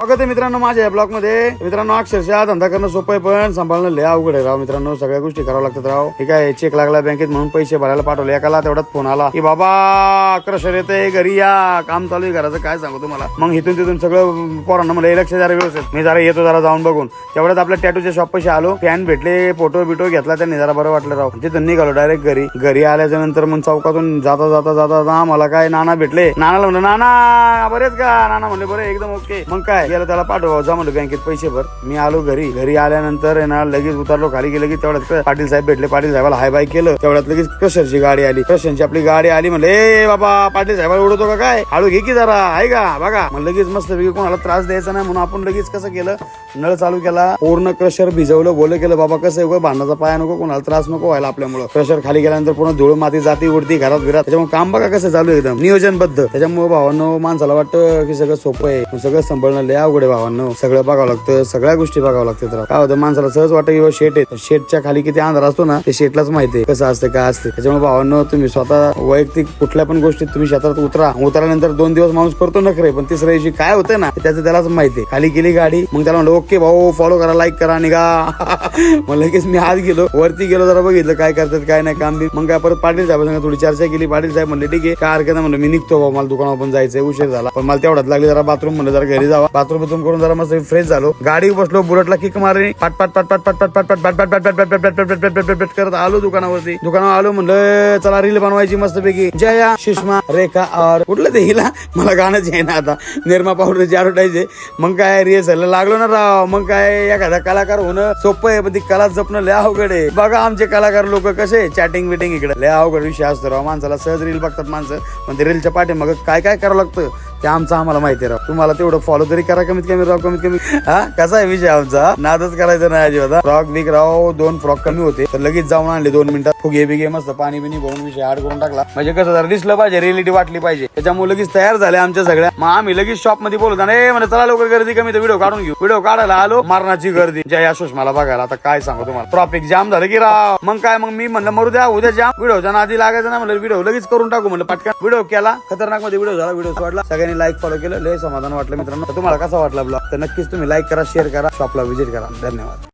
स्वागत आहे मित्रांनो माझ्या या ब्लॉग मध्ये. मित्रांनो अक्षरशः धंदा करणं सोपं आहे पण सांभाळणं लय अवघड आहे राव मित्रांनो. सगळ्या गोष्टी कराव्या लागतात राव. ठीक आहे, चेक लागला बँकेत म्हणून पैसे भरायला पाठवले, एकाला तेवढाच फोन आला की बाबा क्रशर येते घरी या, काम चालू आहे घराचं. काय सांगू तुम्हाला. मग इथून तिथून सगळं पोरांना मला लक्ष जरा व्यवस्थित मी जरा येतो जरा जाऊन बघून. तेवढ्यात आपल्या टॅटूच्या शॉप पाशी आलो, फॅन भेटले, फोटो बिटो घेतला, त्यांनी जरा बरं वाटलं राव. तिथून निघालो डायरेक्ट घरी आल्याच्या नंतर मग चौकातून जाता जाता जाता मला काय नाना भेटले. नानाला म्हणलं नाना बरेच का. नाना म्हणले बरे एकदम ओके. मग काय गेलं त्याला पाठवा जा म्हणलं बँकेत पैसे भर. मी आलो घरी आल्यानंतर ना लगेच उतरलो खाली गेलं की तेवढ्यात पाटील साहेब भेटले. पाटील साहेबाला हाय बाय केलं. तेवढ्यात लगेच क्रशरची गाडी आली. क्रशरची आपली गाडी आली. म्हणले ए बाबा पाटील साहेबाला उडवतो का काय, हळू घे की जरा आहे का बघा. मग लगेच मस्त कोणाला त्रास द्यायचा नाही म्हणून आपण लगेच कसं केलं, नळ चालू केला, पूर्ण क्रशर भिजवलं, बोल केलं बाबा कसं आहे भांडणाचा पाया नको, कोणाला त्रास नको व्हायला आपल्यामुळे. क्रशर खाली गेल्यानंतर पूर्ण धूळ माती जाती उडती घरात बिरात. त्याच्यामुळे काम बघा कसं चालू एकदम नियोजनबद्ध. त्याच्यामुळे भावांनो माणसाला वाटतं की सगळं सोपं आहे, सगळं सांभाळणं लय अवघड आहे भावांनो. सगळं बघावं लागतं, सगळ्या गोष्टी बघावं लागतात. काय होतं माणसाला सहज वाटतं की शेट आहे, शेटच्या खाली किती अंधार असतो ना ते शेटलाच माहिती आहे कसं असतं काय असते. त्याच्यामुळे भावांनो तुम्ही स्वतः वैयक्तिक कुठल्या पण गोष्टीत तुम्ही शेतात उतरल्यानंतर 2 दिवस माणूस करतो नखरे, पण तिसऱ्या दिवशी काय होतं ना त्याचं त्यालाच माहिती आहे. खाली गेली गाडी, मग त्याला म्हणलं ओके भाऊ फॉलो करा, लाईक करा, निघा. मग लगेच मी आज गेलो वरती गेलो, जरा बघितलं काय करतात काय नाही काम बी. मग काय परत पाटील साहेबांना थोडी चर्चा केली. पाटील साहेब म्हणले ठीक आहे काय हरकत नाही म्हणलं, मी निघतो बाबा मला दुकानावर पण जायचंय, उशीर झाला. पण मला तेवढ्यात लागली जरा बाथरूम, म्हणलं जरा घरी जावा. बाथरूम करून जरा मस्त फ्रेश झालो, गाडी बसलो, बुलेटला किक मारली, पाट पाट पाट पाट पाट पाट पाट पाट पाट पाट पाट पाट पाट करत आलो दुकानावरती. दुकानावर आलो, म्हणलं चला रील बनवायची मस्तपैकी. जया सुषमा रेखा और कुठलं ते हिला मला गाणंच आहे ना आता, निर्मा पावडरची ॲडव्हर्टाईज. मग काय रिहर्सलला लागलो ना राव. मग काय एखादा कलाकार होणं सोपं आहे पण ती कला जपणं लय अवघड आहे. बघा आमचे कलाकार लोक कसे चॅटिंग बिटिंग इकडे लय अवघड विषय असतो राव. माणसाला सहज रील बघतात माणसं, पण ते रीलच्या पाठी मग काय काय करावं लागतं ते आमचं आम्हाला माहिती राव. तुम्हाला तेवढं फॉलो तरी करा कमीत कमी राव, कमीत कमी. हा कसा आहे विषय आमचा, नादच करायचं नाही अजिबात. फ्रॉक बिग राव 2 फ्रॉक कमी होते तर लगेच जाऊन आणले 2 मिनिटात. फुगे बिगे मस्त पाणी बिनी भरून विषय ऍड करून टाकला. म्हणजे कसं जरा दिसलं पाहिजे, रिअलिटी वाटली पाहिजे. त्याच्यामुळे लगेच तयार झाले आमच्या सगळ्या. मग आम्ही लगेच शॉप मध्ये बोलतो ना म्हणजे चला लवकर गर्दी कमी तर व्हिडिओ काढून घेऊ. व्हिडिओ काढायला आलो, मारणाची गर्दी जय आशुष मला बघायला. आता काय सांगू तुम्हाला, ट्रॉफिक जाम झालं की राव. मग काय मग मी म्हणलं मरू द्या उद्या जाम, व्हिडिओच्या नादी लागायचं ना म्हणलं, व्हिडिओ लगेच करून टाकू म्हणलं. पटकन व्हिडिओ केला, खतरनाक मध्ये व्हिडिओ झाला, व्हिडिओ सोडला, सगळ्यांनी लाईक फॉलो केलं, लय समाधान वाटलं मित्रांनो. तुम्हाला कसा वाटला ब्लॉग तर नक्कीच तुम्ही लाईक करा, शेअर करा, शॉपला व्हिजिट करा. धन्यवाद.